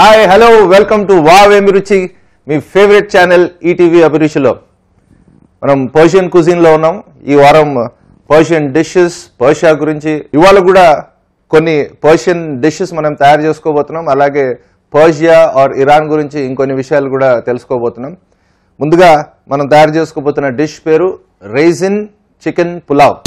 Hi hello welcome to wow ఏమి రుచి మీ ఫేవరెట్ ఛానల్ ఈటీవీ అభిరుచిలో మనం పర్షియన్ కుజిన్లో ఉన్నాం. ఈ వారం పర్షియన్ డిషెస్ పర్షియా గురించి ఇవాళ కూడా కొన్ని పర్షియన్ డిషెస్ మనం తయారు చేసుకోబోతున్నాం. అలాగే పర్షియా ఆర్ ఇరాన్ గురించి ఇంకొన్ని విషయాలు కూడా తెలుసుకోబోతున్నాం. ముందుగా మనం తయారు చేసుకోబోతున్న డిష్ పేరు రైజిన్ చికెన్ పులావ్.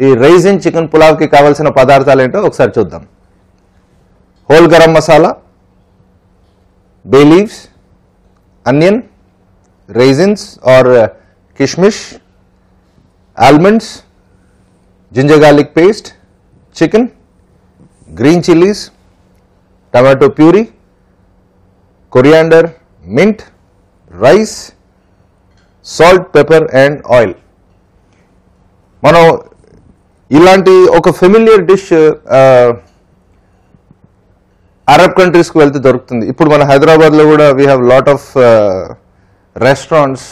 ఈ రైజిన్ చికెన్ పులావ్ కి కావాల్సిన పదార్థాలు ఏంటో ఒకసారి చూద్దాం. Whole garam masala, bay leaves, onion, raisins or kishmish, almonds, ginger garlic paste, chicken, green chillies, tomato puree, coriander, mint, rice, salt, pepper and oil. మనం ఇలాంటి ఒక ఫెమిలియర్ డిష్ అరబ్ కంట్రీస్కి వెళ్తే దొరుకుతుంది. ఇప్పుడు మన హైదరాబాద్లో కూడా we have lot of restaurants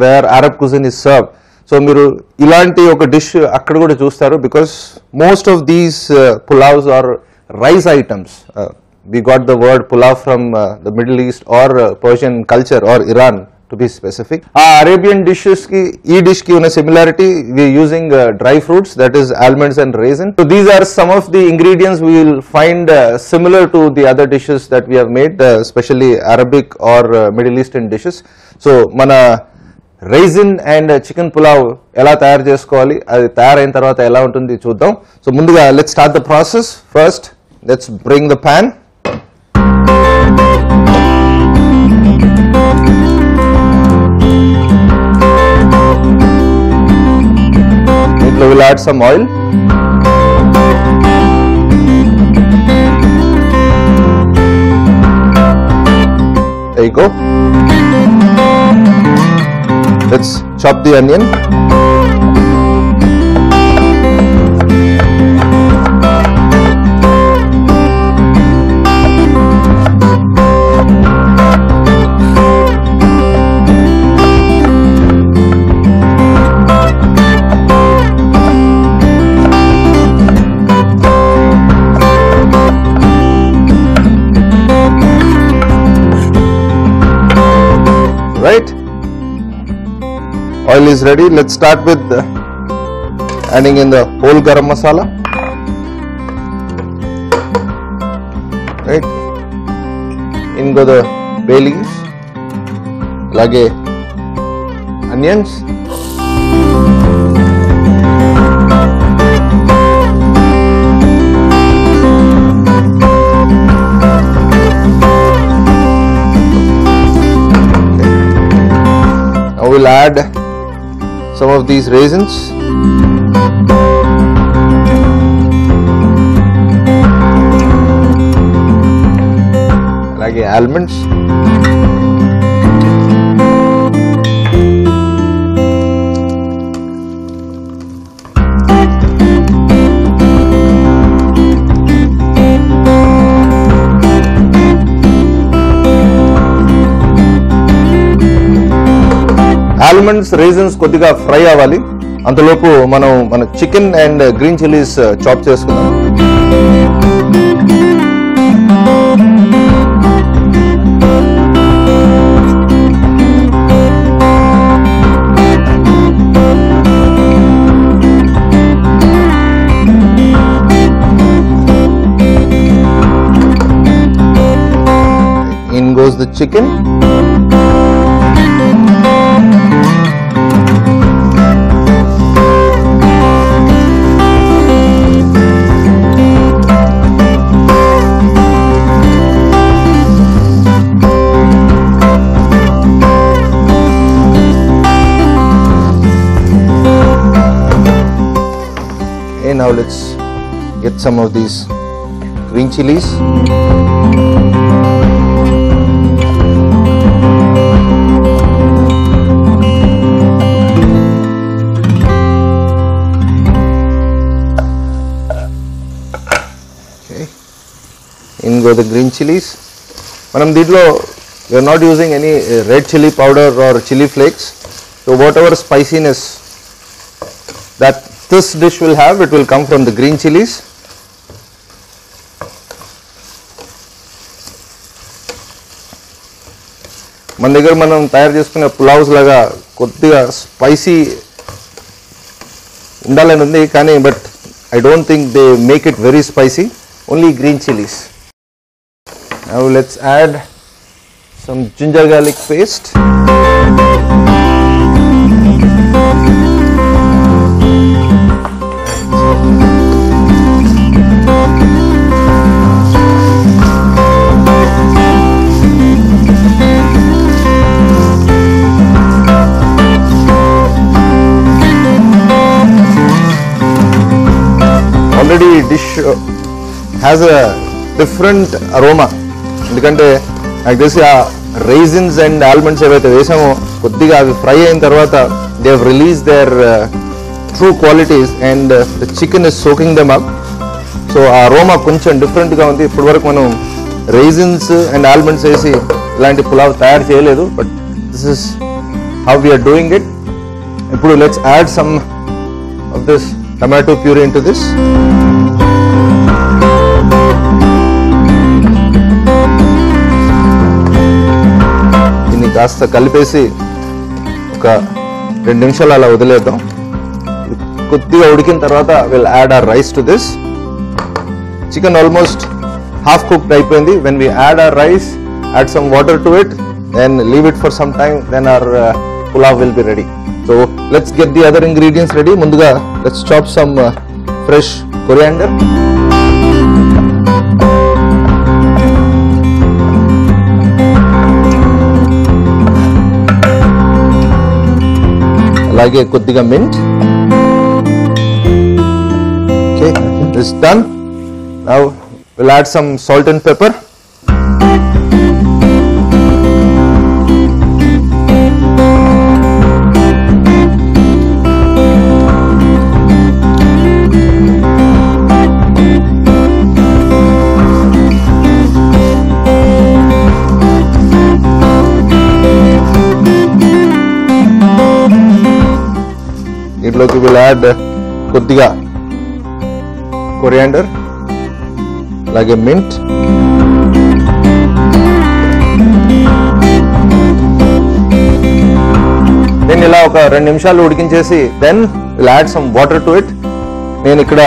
where Arab cuisine is serve. So మీరు ఇలాంటి ఒక డిష్ అక్కడ కూడా చూస్తారు. Because most of these pulaos are rice items. We got the word pulav from the Middle East or Persian culture or Iran to be specific. Arabian dishes ki ee dish ki una similarity, we are using dry fruits, that is almonds and raisin. So these are some of the ingredients we will find similar to the other dishes that we have made, especially Arabic or Middle Eastern dishes. So mana raisin and chicken pulao ఎలా తయారు చేసుకోవాలి, అది తయారైన తర్వాత ఎలా ఉంటుంది చూద్దాం. So ముందుగా let's start the process. First let's bring the pan. We will add some oil. There you go. Let's chop the onion. Right, oil is ready. Let's start with adding in the whole garam masala. Right, in go the bay leaves, lage onions, we'll add some of these raisins. Like almonds. Almonds raisins కొద్దిగా fry అవ్వాలి. అంతలోపు మనం మన chicken and green chillies chop చేసుకుందాం. In goes the chicken. Now let's get some of these green chilies. Okay, in go the green chilies. Manam deedlo we are not using any red chili powder or chili flakes. So whatever spiciness that this dish will have, it will come from the green chilies. మన దగ్గర మనం తయారు చేసుకునే పులావ్స్ లాగా కొద్దిగా spicy ఉండాలని ఉంది, కానీ but I don't think they make it very spicy, only green chilies. Now let's add some ginger garlic paste. Already dish has a different aroma ఎందుకంటే నాకు తెలిసి ఆ రైజిన్స్ అండ్ ఆల్మండ్స్ ఏవైతే వేసామో కొద్దిగా అవి ఫ్రై అయిన తర్వాత they have release there true qualities and the chicken is soaking them up. So ఆ అరోమా కొంచెం డిఫరెంట్గా ఉంది. ఇప్పటి వరకు మనం రైజిన్స్ అండ్ ఆల్మండ్స్ వేసి ఇలాంటి పులావ్ తయారు చేయలేదు, but this is how we are doing it. ఇప్పుడు let's add some of this tomato puree into this. దీన్ని కాస్త కలిపేసి ఒక 2 నిమిషాలు అలా వదిలేద్దాం. కొద్దిగా ఉడికిన తర్వాత we'll add our rice to this. Chicken almost half cooked అయిపోయింది. When we add our rice, add some water to it, then leave it for some time, then our pulao will be ready. So let's get the other ingredients ready. Munduga let's chop some fresh coriander. Alage koddiga mint. Okay, this is done. Now we'll add some salt and pepper. దీంట్లోకి we'll add కొద్దిగా coriander, అలాగే mint, then ఇలా ఒక 2 నిమిషాలు ఉడికించేసి then will add some water to it. నేను ఇక్కడ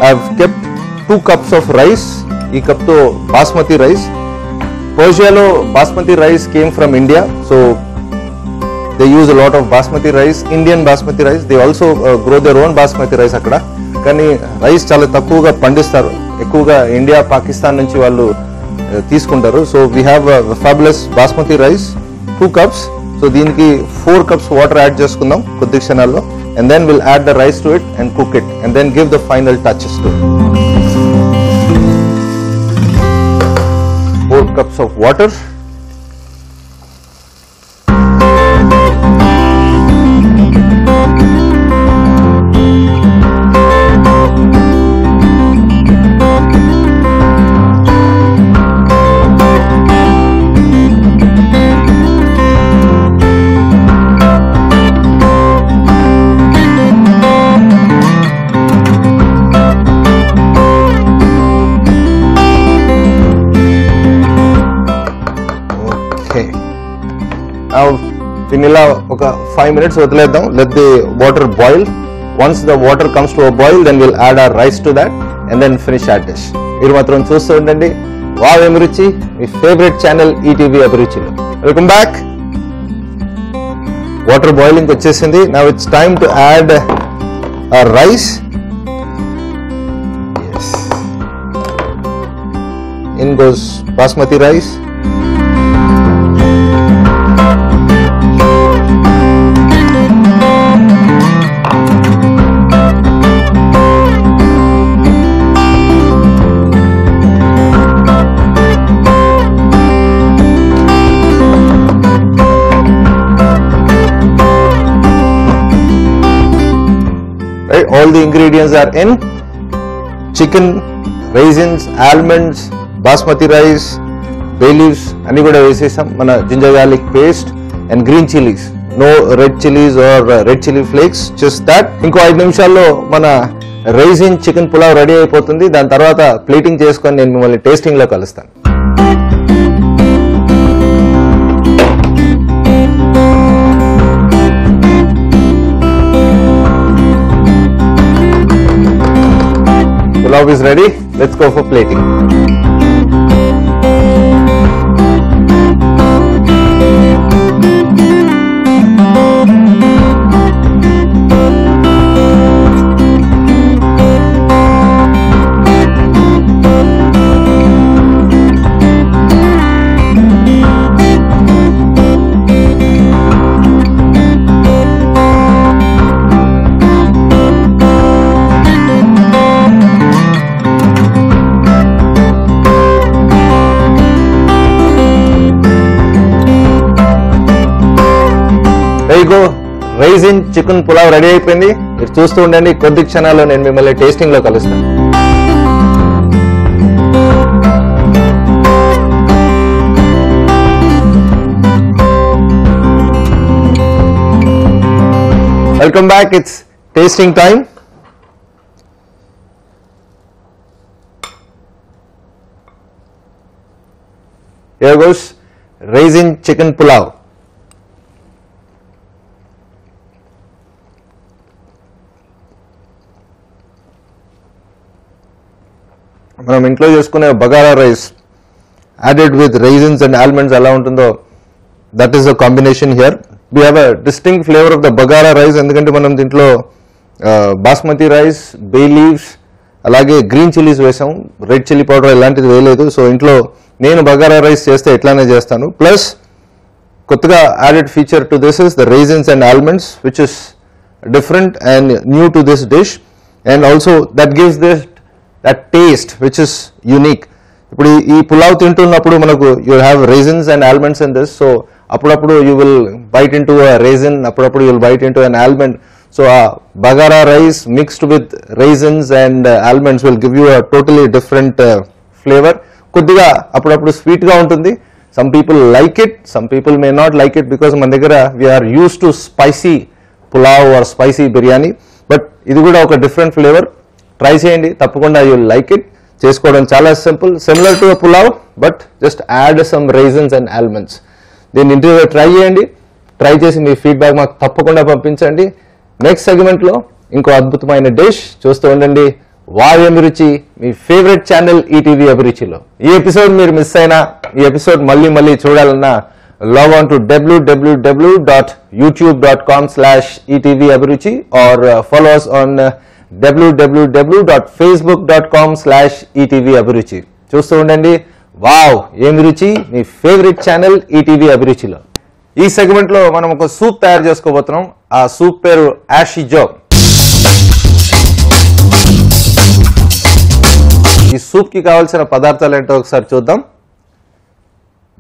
I have kept 2 cups of rice. ఈ కప్తో బాస్మతి రైస్. పర్షియాలో basmati rice came from India, so they use a lot of basmati rice, Indian basmati rice. They also grow their own basmati rice అక్కడ. కానీ rice చాలా తక్కువగా పండిస్తారు, ఎక్కువగా ఇండియా పాకిస్తాన్ నుంచి వాళ్ళు తీసుకుంటారు. So we have fabulous basmati rice 2 cups. So దీనికి 4 cups వాటర్ యాడ్ చేసుకుందాం కొద్ది క్షణాల్లో, and then will add the rice to it and cook it and then give the final touches to. 4 cups of water. దీన్ని ఇలా ఒక 5 minutes వదిలేద్దాం. Let the water boil. Once the water comes to a boil, then will add our rice to that and then finish our dish. మీరు మాత్రం చూస్తూ ఉండండి wow అభిరుచి, మీ ఫేవరెట్ ఛానల్ ఈటీవీ అభిరుచిలో. Welcome back. వాటర్ బాయిలింగ్ వచ్చేసింది. Now it's time to add our rice. In goes basmati rice. All the ingredients are in. Chicken, raisins, almonds, basmati rice, bay leaves అన్ని కూడా వేసేసాం. మన ginger garlic paste and green chillies. No red chillies or red chilli flakes, just that. ఇంకో 5 నిమిషాల్లో మన raisin chicken pulao ready అయిపోతుంది. దాని తర్వాత ప్లేటింగ్ చేసుకొని నేను మిమ్మల్ని టేస్టింగ్ లో కలుస్తాను. Pulao is ready. Let's go for plating. Rice in chicken pulao ready అయిపోయింది. మీరు చూస్తూ ఉండండి, కొద్ది క్షణాల్లో నేను మిమ్మల్ని టేస్టింగ్ లో కలుస్తాను. Welcome back. It's tasting time. Here goes rice in chicken pulao. మనం ఇంట్లో చేసుకునే bagara rice added with raisins and almonds ఎలా ఉంటుందో that is the combination here. We have a distinct flavour of the bagara rice, ఎందుకంటే మనం దీంట్లో బాస్మతి రైస్, బే leaves, అలాగే green chillies వేసాం. రెడ్ చిల్లీ పౌడర్ ఇలాంటిది వేయలేదు. సో ఇంట్లో నేను బగారా రైస్ చేస్తే ఎట్లానే చేస్తాను. ప్లస్ కొత్తగా added feature to this is the raisins and almonds, which is different and new to this dish, and also that gives this that taste which is unique. ఇప్పుడు ఈ పులావ్ తింటున్నప్పుడు మనకు you have raisins and almonds in this. So అప్పుడప్పుడు you will bite into a raisin, అప్పుడప్పుడు you will bite into an almond. So ఆ bagara rice mixed with raisins and almonds will give you a totally different flavour. కొద్దిగా అప్పుడప్పుడు sweet గా ఉంటుంది. Some people like it, some people may not like it, because మన దగ్గర we are use to spicy pulao or spicy biryani. But ఇది కూడా ఒక different flavour. Try చేయండి, తప్పకుండా యూ విల్ లైక్ ఇట్. చేసుకోవడం చాలా simple, similar to pulao, but just add some raisins and almonds. దీన్ని ఇంటిలో ట్రై చేయండి. ట్రై చేసి మీ ఫీడ్బ్యాక్ మాకు తప్పకుండా పంపించండి. నెక్స్ట్ సెగ్మెంట్లో ఇంకో అద్భుతమైన డిష్ చూస్తూ ఉండండి. వావ్ అభిరుచి, మీ ఫేవరెట్ ఛానల్ ఈటీవీ అభిరుచిలో. ఈ ఎపిసోడ్ మీరు మిస్ అయినా, ఈ ఎపిసోడ్ మళ్ళీ చూడాలన్నా log on to www.youtube.com/etv abhiruchi or follow us on www.facebook.com/etv abhiruchi. చూస్తూ ఉండండి. వావ్ ఏమి రుచి, మీ ఫేవరెట్ ఛానల్ ఈటీవీ అభిరుచిలో. ఈ సెగ్మెంట్ లో మనం ఒక సూప్ తయారు చేసుకోబోతున్నాం. ఆ సూప్ పేరు యాషిజో. ఈ సూప్ కి కావాల్సిన పదార్థాలు ఏంటో ఒకసారి చూద్దాం.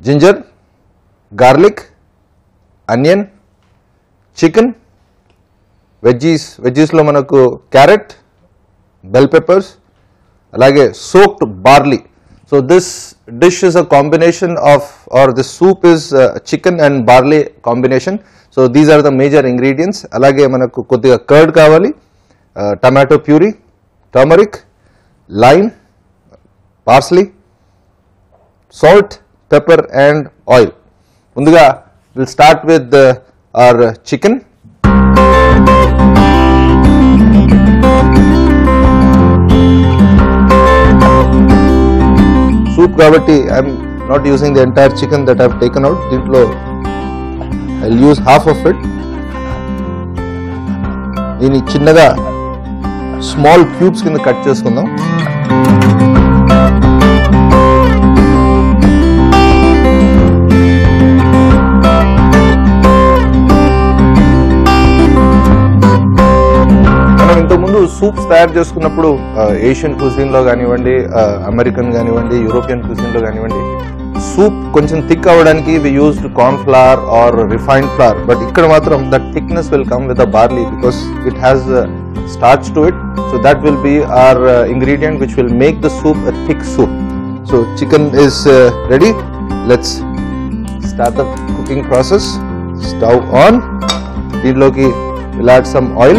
జింజర్, గార్లిక్, అనియన్, చికెన్, వెజ్జీస్లో మనకు క్యారెట్, బెల్ పెప్పర్స్, అలాగే soaked barley. So this dish is a combination of, or this soup is chicken and barley combination. So these are the major ingredients. అలాగే మనకు కొద్దిగా కర్డ్ కావాలి, tomato puree, turmeric, lime, parsley, salt, pepper and oil. ముందుగా we'll start with our chicken. Soup కాబట్టి I'm not using the entire chicken that I've taken out. దీంట్లో I will use half of it. దీన్ని చిన్నగా small cubes కింద cut చేసుకుందాం. ఇంతకుముందు soups తయారు చేసుకున్నప్పుడు ఏషియన్ క్యూజిన్ లో కానివ్వండి, అమెరికన్ కానివ్వండి, యూరోపియన్ క్యూజిన్ లో కానివ్వండి, సూప్ కొంచెం థిక్ అవ్వడానికి we used corn flour or refined flour. But ఇక్కడ మాత్రం that thickness will come with the barley because it has starch to it. So that will be our ingredient which will make the soup a thick soup. So chicken is ready. Let's start the cooking process. Stove on. Deedloki we'll add some oil.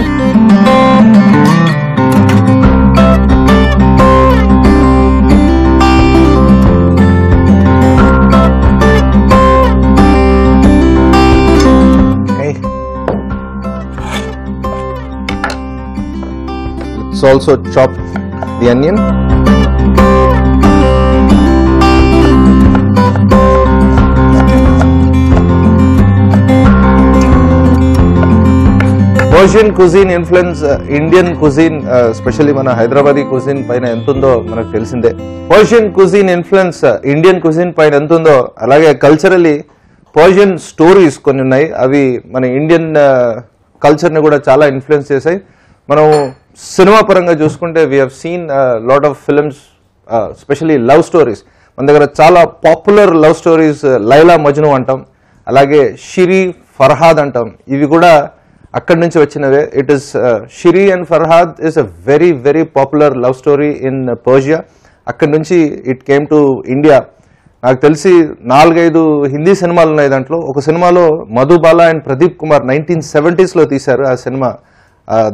Also chop the onion. Persian cuisine influence Indian cuisine, especially మన Hyderabadi cuisine పైన ఎంత ఉందో మనకు తెలిసిందే. Persian cuisine influence Indian cuisine పైన ఎంత ఉందో అలాగే కల్చరలీ పర్షియన్ స్టోరీస్ కొన్ని ఉన్నాయి. అవి మన ఇండియన్ కల్చర్ని కూడా చాలా ఇన్ఫ్లుయెన్స్ చేశాయి. మనం సినిమా పరంగా చూసుకుంటే we have seen lot of films, especially love stories. మన దగ్గర చాలా popular love stories Laila Majnu అంటాం, అలాగే షిరి ఫర్హాద్ అంటాం. ఇవి కూడా అక్కడి నుంచి వచ్చినవే. It is Shirin and Farhad is a very very popular love story in Persia. అక్కడి నుంచి ఇట్ కేమ్ టు ఇండియా. నాకు తెలిసి 4-5 హిందీ సినిమాలు ఉన్నాయి దాంట్లో. ఒక సినిమాలో మధుబాలా అండ్ ప్రదీప్ కుమార్ 1970s తీశారు ఆ సినిమా.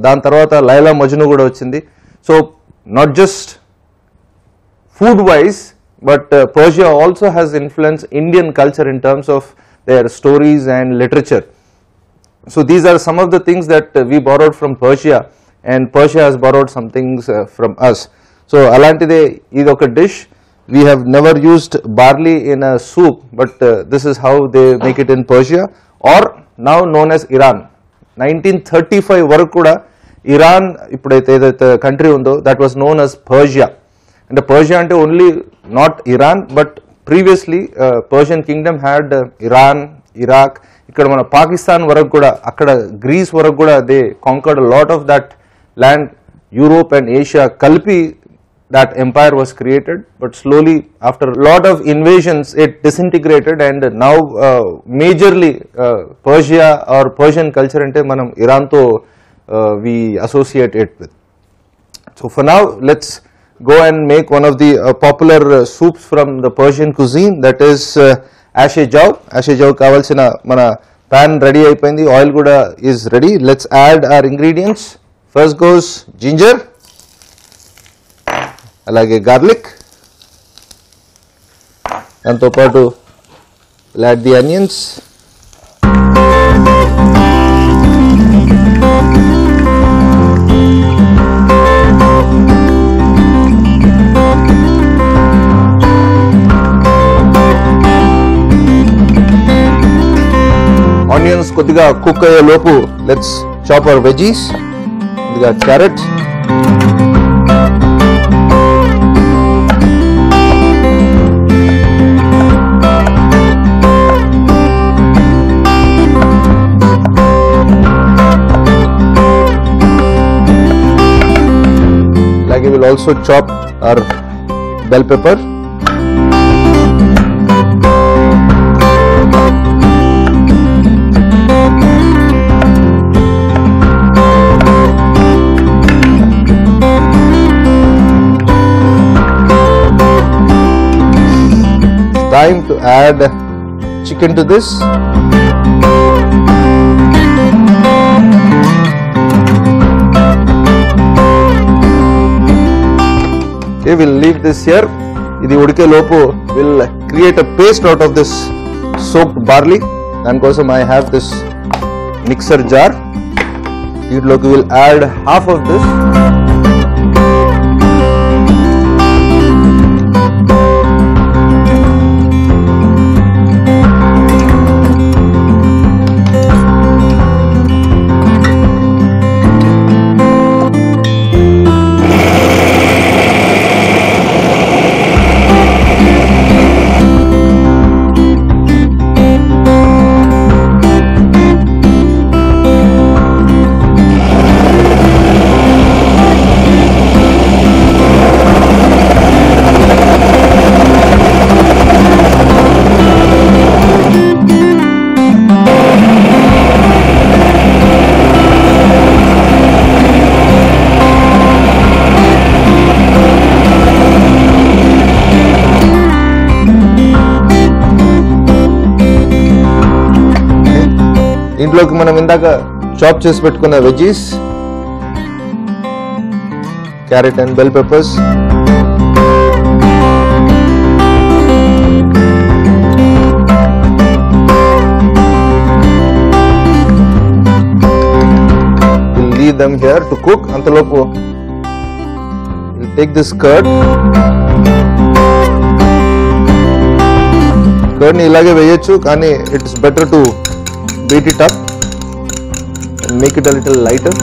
దాని తర్వాత లైలా మజ్ను కూడా వచ్చింది. So not just food wise but Persia also has influence Indian culture in terms of their stories and literature. So these are some of the things that we borrowed from Persia, and Persia has borrowed some things from us. So alantide idu oka dish. We have never used barley in a soup, but this is how they make it in Persia, or now known as Iran. 1935 varaku kuda Iran ippudaithe edaithe country undo that was known as Persia. And Persia ante only not Iran, but previously Persian kingdom had Iran, Iraq, ఇక్కడ మన పాకిస్తాన్ వరకు కూడా, అక్కడ grace వరకు కూడా they conquered lot of that land. Europe and Asia కలిపి that empire was created, but slowly after a lot of invasions it disintegrated, and now majorly Persia or Persian culture ante manam Iran to we associate it with. So for now let's go and make one of the popular soups from the Persian cuisine, that is ashe jaw. Ashe jaw kavalsina mana pan ready అయిపోయింది, oil kuda is ready. Let's add our ingredients. First goes ginger, అలాగే garlic, దాంతో పాటు add the onions, onions కొద్దిగా cook అయ్యే లోపు let's chop our veggies. కొద్దిగా carrot, అలాగే will also chop our bell pepper. Time to add chicken to this. Okay, we'll leave this here. Idi udike lopu we'll create a paste out of this soaked barley. Dan kosam I have this mixer jar. Deetloki we'll add half of this. ఇంట్లోకి మనం ఇందాక chop చేసి పెట్టుకున్న veggies, carrot and bell peppers, we'll leave them here to cook. అంతలోపు we'll take this curd ని ఇలాగే వేయొచ్చు, కానీ it's better to beat it up and make it a little lighter.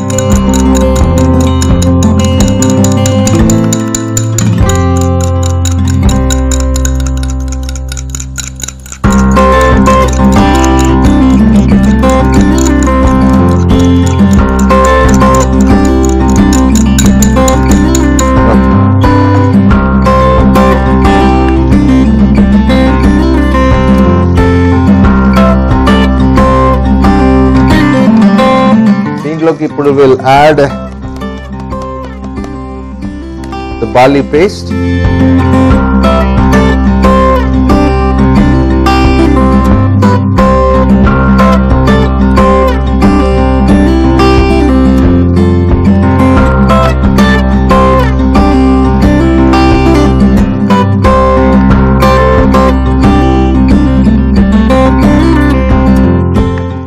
ఇప్పుడు we'll add the barley paste.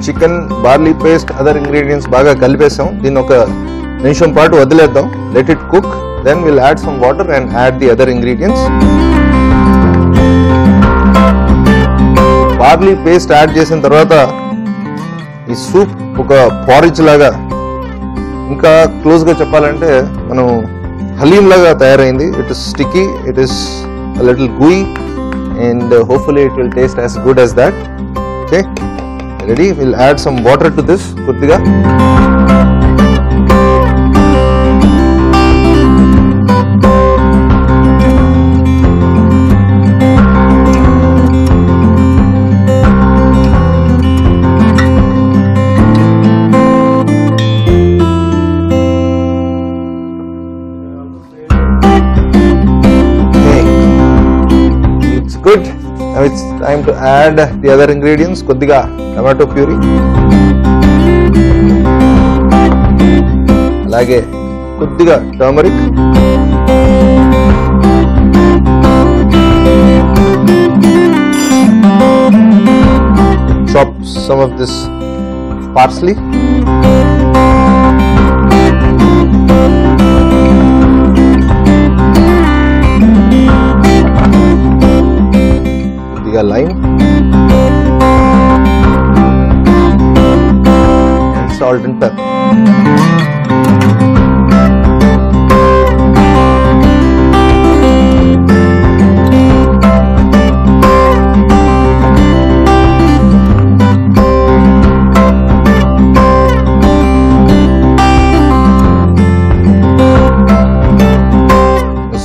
Chicken, barley paste, other ingredients బాగా కలిపేసాం. దీన్ని ఒక నిమిషం పాటు వదిలేద్దాం. Let it cook, then will add some water and add the other ingredients. Barley paste add చేసిన తర్వాత ఈ సూప్ ఒక పారిజ్ లాగా, ఇంకా క్లోజ్ గా చెప్పాలంటే మనం హలీం లాగా తయారైంది. It is sticky, it is a little gooey and hopefully it will taste as good as that. Okay, ready? We'll add some water to this koddiga. Good. Now it's time to add the other ingredients. Koddiga tomato puree, alage koddiga turmeric, chop some of this parsley, lime and salt and pepper.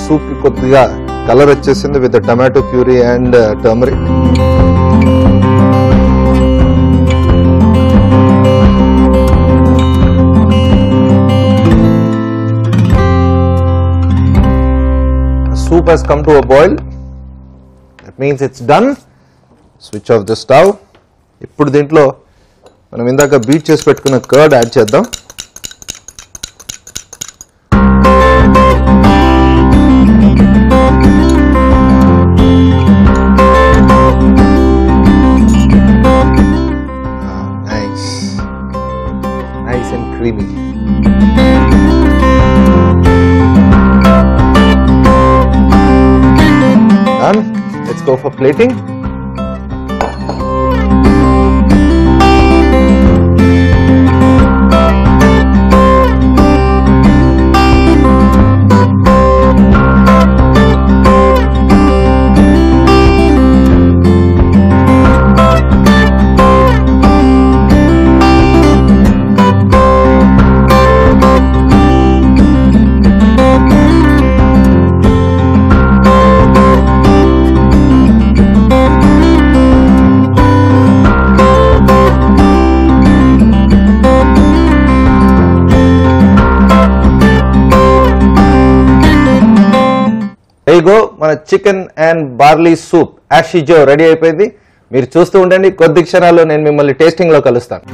Soup ki koddiga color వచ్చేసింది with the tomato puree and turmeric. The soup has come to a boil. That means it's done. Switch off the stove. ఇప్పుడు దీంట్లో మనం ఇందాక beat చేసి పెట్టుకున్న curd add చేద్దాం. Creamy. Done. Let's go for plating. There you go, మన chicken and barley soup యాషిజో ready అయిపోయింది. మీరు చూస్తూ ఉండండి, కొద్ది క్షణాల్లో నేను మిమ్మల్ని టేస్టింగ్ లో కలుస్తాను.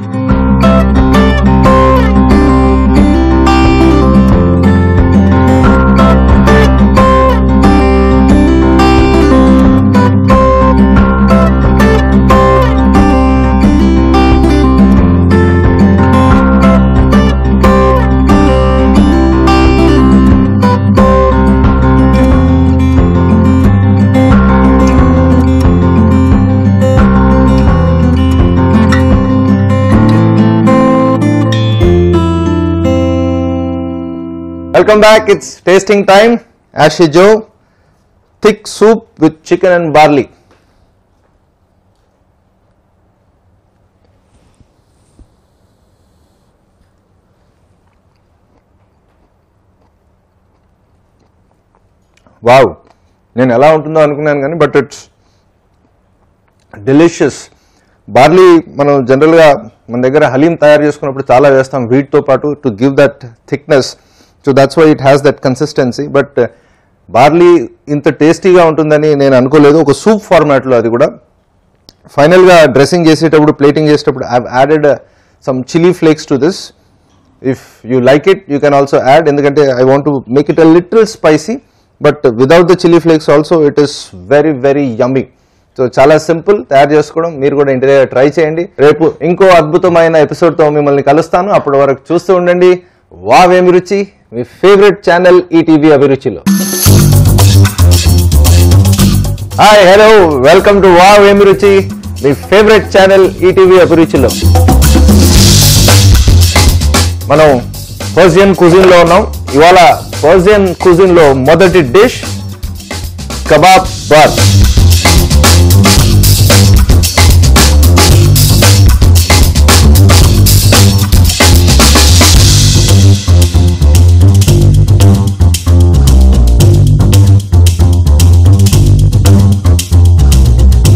Welcome back. It's tasting time. Ashy Joe, thick soup with chicken and barley. Wow. నేను ఎలా ఉంటుందో అనుకున్నాను కానీ బట్ ఇట్స్ డెలిషియస్. బార్లీ మనం జనరల్గా మన దగ్గర హలీం తయారు చేసుకున్నప్పుడు చాలా వేస్తాం వీటితో పాటు to give that thickness. So that's why it has that consistency. But barley ఇంత టేస్టీగా ఉంటుందని నేను అనుకోలేదు. ఒక సూప్ ఫార్మాట్లో అది కూడా. ఫైనల్గా డ్రెస్సింగ్ చేసేటప్పుడు ప్లేటింగ్ చేసేటప్పుడు I added some chilli flakes to this. If you like it you can also add, ఎందుకంటే I want to make it a little spicy. But without the chilli flakes also it is very very yummy. So చాలా simple తయారు చేసుకోవడం. మీరు కూడా ఇంటి దగ్గర try చేయండి. రేపు ఇంకో అద్భుతమైన ఎపిసోడ్తో మిమ్మల్ని కలుస్తాను. అప్పటి వరకు చూస్తూ ఉండండి వావ్ ఏమి రుచి, మీ ఫేవరెట్ ఛానల్ ఈటీవీ అభిరుచిలో. Hi, hello, welcome to wow ఏమి రుచి, మీ ఫేవరెట్ ఛానల్ ఈటీవీ అభిరుచిలో. మనం పర్షియన్ కుజిన్ లో ఉన్నాం. ఇవాళ పర్షియన్ కుజిన్ లో మొదటి డిష్ కబాబ్ బాత్.